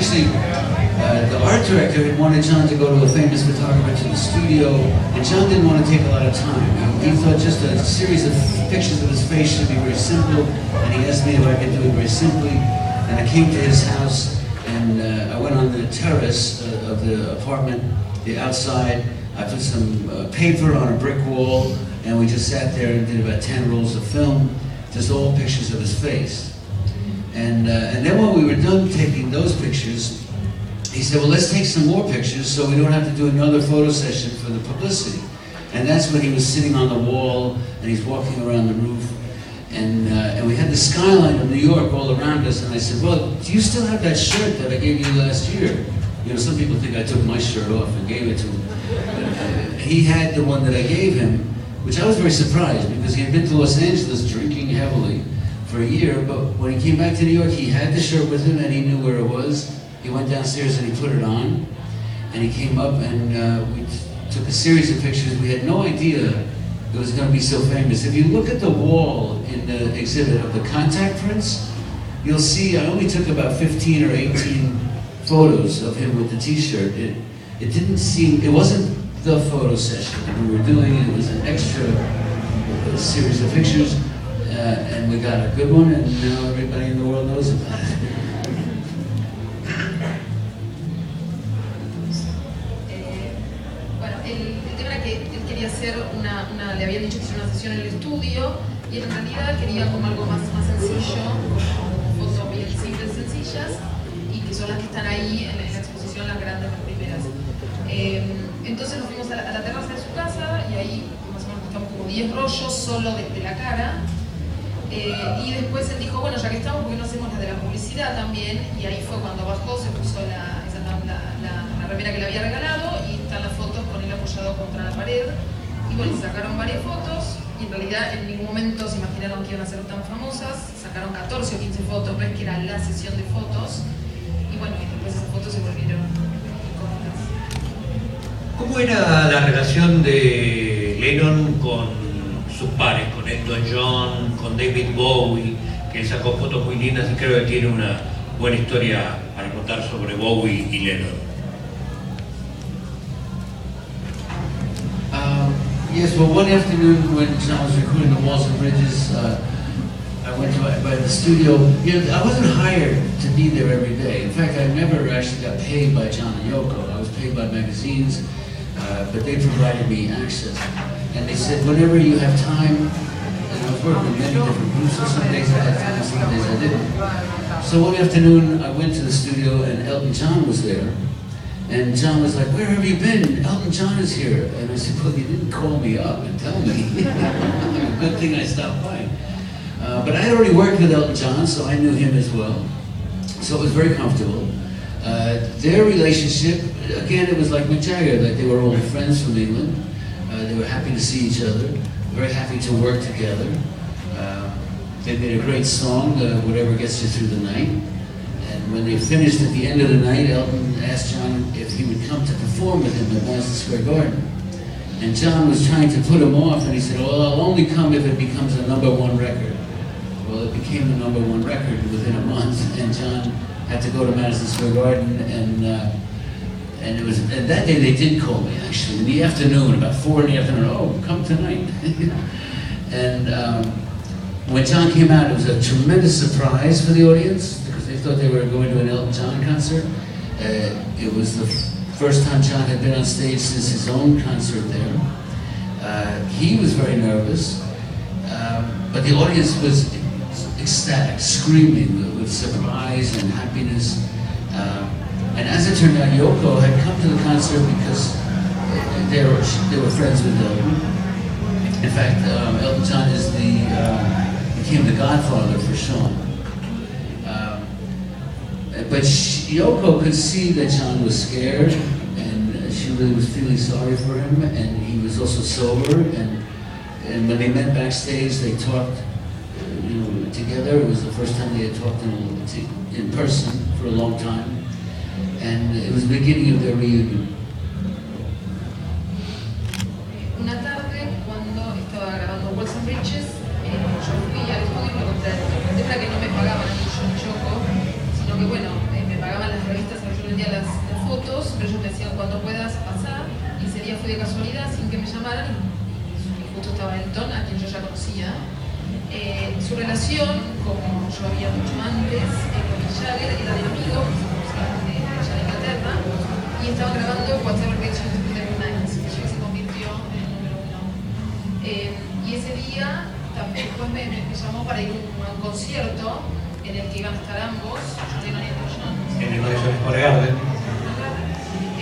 actually, the art director had wanted John to go to a famous photographer to the studio, and John didn't want to take a lot of time. He thought just a series of pictures of his face should be very simple, and he asked me if I could do it very simply. And I came to his house, and I went on the terrace of the apartment, the outside. I put some paper on a brick wall, and we just sat there and did about 10 rolls of film, just all pictures of his face. And then when we were done taking those pictures, he said, well, let's take some more pictures so we don't have to do another photo session for the publicity. And that's when he was sitting on the wall, and he's walking around the roof. And we had the skyline of New York all around us, and I said, well, do you still have that shirt that I gave you last year? You know, some people think I took my shirt off and gave it to him. But, he had the one that I gave him, which I was very surprised, because he had been to Los Angeles drinking heavily for a year, but when he came back to New York, he had the shirt with him, and he knew where it was. He went downstairs and he put it on, and he came up, and we took a series of pictures. We had no idea it was going to be so famous. If you look at the wall in the exhibit of the contact prints, you'll see I only took about 15 or 18 photos of him with the t-shirt. It didn't seem, it wasn't the photo session that we were doing. It was an extra series of pictures, and we got a good one, and now everybody in the world knows about it. Le habían dicho que hiciera una sesión en el estudio, y en realidad quería como algo más sencillo, como fotos bien simples, sencillas, y que son las que están ahí en la exposición, las grandes, las primeras. Entonces nos fuimos a la terraza de su casa, y ahí más o menos estamos como 10 rollos solo de la cara, y después él dijo, bueno, ya que estamos, ¿por qué no hacemos la de la publicidad también? Y ahí fue cuando bajó, se puso la remera que le había regalado, y están las fotos con él apoyado contra la pared. Y bueno, sacaron varias fotos, y en realidad en ningún momento se imaginaron que iban a ser tan famosas. Sacaron 14 o 15 fotos, ves que era la sesión de fotos, y bueno, y después esas fotos se volvieron icónicas. ¿Cómo era la relación de Lennon con sus pares, con Elton John, con David Bowie, que sacó fotos muy lindas y creo que tiene una buena historia para contar sobre Bowie y Lennon? Yes, well, one afternoon when John was recording The Walls and Bridges, I went by the studio. You know, I wasn't hired to be there every day. In fact, I never actually got paid by John and Yoko. I was paid by magazines, but they provided me access. And they said, whenever you have time, and I was working with many different groups, so some days I had time, some days I didn't. So one afternoon, I went to the studio, and Elton John was there. And John was like, where have you been? Elton John is here. And I said, well, you didn't call me up and tell me. Good thing I stopped by. But I had already worked with Elton John, so I knew him as well. So it was very comfortable. Their relationship, again, it was like Mick Jagger, like they were old friends from England. They were happy to see each other, very happy to work together. They made a great song, Whatever Gets You Through the Night. And when they finished at the end of the night, Elton asked John if he would come to perform with him at Madison Square Garden. And John was trying to put him off, and he said, well, I'll only come if it becomes a #1 record. Well, it became the #1 record within a month, and John had to go to Madison Square Garden, and that day they did call me, actually, in the afternoon, about 4 in the afternoon, oh, come tonight. And when John came out, it was a tremendous surprise for the audience, because they thought they were going to an Elton John concert. It was the first time John had been on stage since his own concert there. He was very nervous, but the audience was ecstatic, screaming with surprise and happiness. And as it turned out, Yoko had come to the concert because they were friends with Elton. In fact, Elton John became the godfather for Sean. But Yoko could see that John was scared, and she really was feeling sorry for him, and he was also sober, and when they met backstage, they talked together. It was the first time they had talked in person for a long time, and it was the beginning of their reunion. Una tarde, cuando estaba grabando Walls and Bridges, yo fui al estudio y me conté para que no me pagaban a mí, yo Yoko, sino que bueno, me pagaban las revistas a las que yo vendía las fotos, pero ellos me decían cuando puedas pasar, y ese día fui de casualidad sin que me llamaran, y justo estaba Elton, a quien yo ya conocía. Su relación, como yo había mucho antes, con Mick Jagger, era de amigos, de allá de Inglaterra, y estaban grabando Whatever Gets You to the Nights, que se convirtió en número 1. Y ese día también después me llamó para ir a un concierto en el que iban a estar ambos, Lennon y John. En el Madison Square Garden.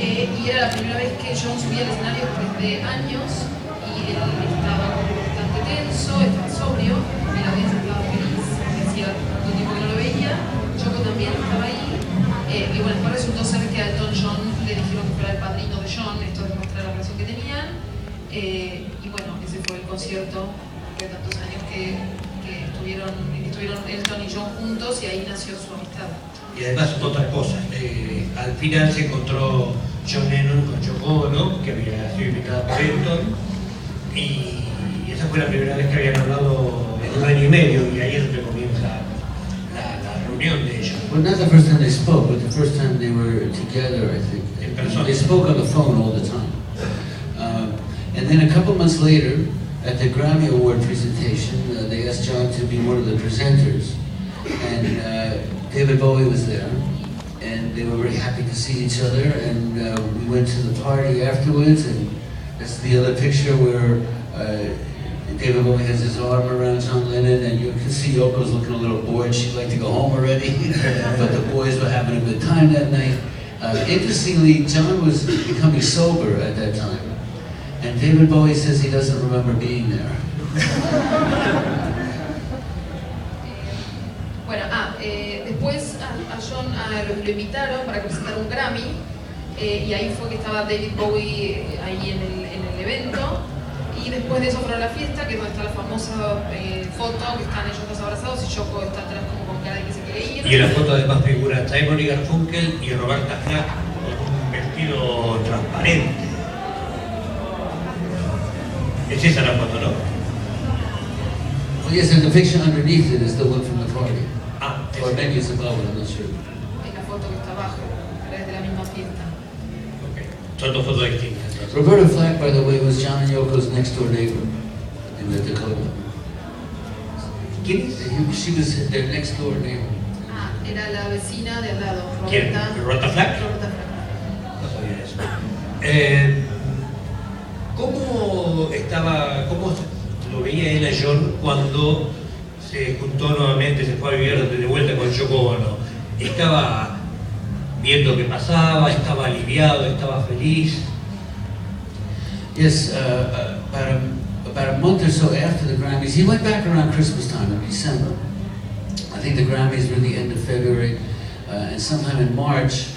Y era la primera vez que John subía al escenario después de años, y él estaba bastante tenso, estaba sobrio, y la audiencia estaba feliz, hacía tanto tiempo que no lo veía, Yoko también estaba ahí, y bueno, después resultó ser que a Elton John le dijeron que fuera el padrino de John, esto demuestra la relación que tenían, y bueno, ese fue el concierto de tantos años que estuvieron Elton y John juntos, y ahí nació su amistad. Y además otra cosa, al final se encontró John Lennon con Yoko Ono, que había sido invitada por Elton, y esa fue la primera vez que habían hablado en un año y medio, y ahí es donde comienza la reunión de ellos. Well, not the first time they spoke, but the first time they were together, I think. In person. They spoke on the phone all the time. And then a couple months later, at the Grammy Award presentation, they asked John to be one of the presenters. And David Bowie was there. And they were very happy to see each other. And we went to the party afterwards. And that's the other picture where David Bowie has his arm around John Lennon. And you can see Yoko's looking a little bored. She'd like to go home already. But the boys were having a good time that night. Interestingly, John was becoming sober at that time. And David Bowie says he doesn't remember being there. Bueno, después a John lo invitaron para presentar un Grammy, y ahí fue que estaba David Bowie ahí en el evento, y después de eso fueron a la fiesta, que es donde está la famosa foto, que están ellos dos abrazados y Yoko está atrás como con cara de que se quiere ir. Y en la foto además figura Simon y Garfunkel y Roberta Flack con un vestido transparente. Es esa la foto, ¿no? Well, yes, and the picture underneath it is the one from the party. Ah, Or maybe it's above it, I'm not sure. Es la foto que está abajo, pero es de la misma fiesta. okay. Son dos fotos distintas. Entonces. Roberta Flack, by the way, was John and Yoko's next door neighbor in the Dakota. ¿Quién es? She was their next door neighbor. Era la vecina de al lado, ¿Quién? ¿Roberta Flack? Roberta Flack. No sabía eso. ¿Cómo lo veía él a John cuando se juntó nuevamente, se fue a vivir de vuelta con Yoko Ono? ¿Estaba viendo qué pasaba? ¿Estaba aliviado? ¿Estaba feliz? Yes, about a month or so after the Grammys, he went back around Christmas time in December. I think the Grammys were the end of February, and sometime in March,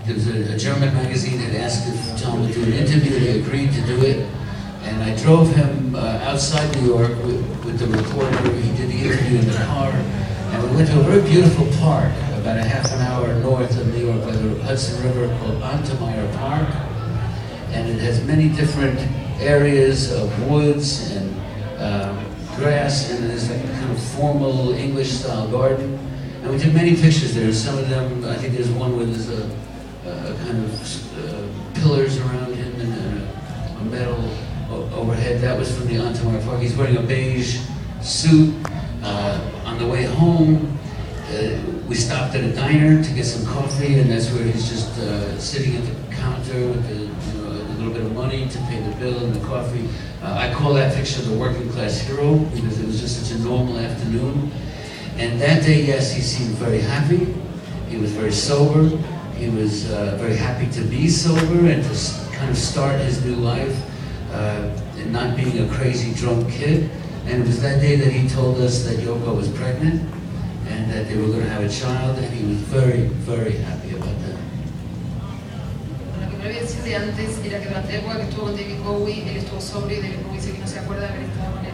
there was a German magazine had asked if John would do an interview. He agreed to do it, and I drove him outside New York with the reporter. He did the interview in the car, and we went to a very beautiful park about a half an hour north of New York by the Hudson River called Ontemeyer Park, and it has many different areas of woods and grass, and there's like a kind of formal English-style garden. And we took many pictures there. Some of them, I think there's one where there's a kind of pillars around him and a metal overhead. That was from the Ontemeyer Park. He's wearing a beige suit. On the way home, we stopped at a diner to get some coffee, and that's where he's just sitting at the counter with a little bit of money to pay the bill and the coffee. I call that picture the working class hero because it was just such a normal afternoon. And that day, yes, he seemed very happy. He was very sober. He was very happy to be sober and to kind of start his new life and not being a crazy drunk kid. And it was that day that he told us that Yoko was pregnant and that they were going to have a child, and he was very, very happy about that. Lo que me había decir de antes era que durante la época que estuvo con David Bowie, él estuvo sobrio y David Bowie dice que no se acuerda de haber estado con él.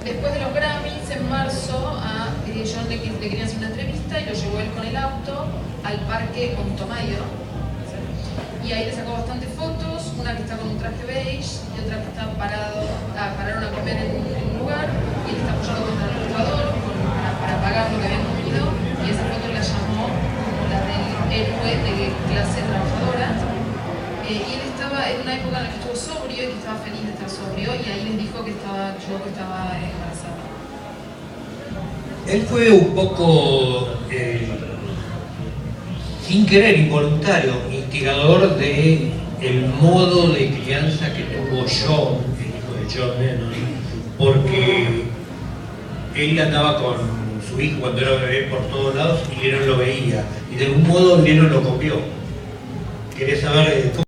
Después de los Grammys, en marzo, a John le querían hacer una entrevista y lo llevó él con el auto al parque Ontemeyer. Y ahí le sacó bastantes fotos, una que está con un traje beige y otra que está pararon a comer en un lugar y él está apoyado contra el mostrador para pagar lo que habían comido. Y él estaba en una época en la que estuvo sobrio y que estaba feliz de estar sobrio, y ahí les dijo que estaba embarazada. Él fue un poco, sin querer, involuntario, instigador de el modo de crianza que tuvo John, el hijo de John Lennon, porque él andaba con su hijo cuando era bebé por todos lados y Lennon lo veía, y de algún modo Lennon lo copió. ¿Querés saber cómo?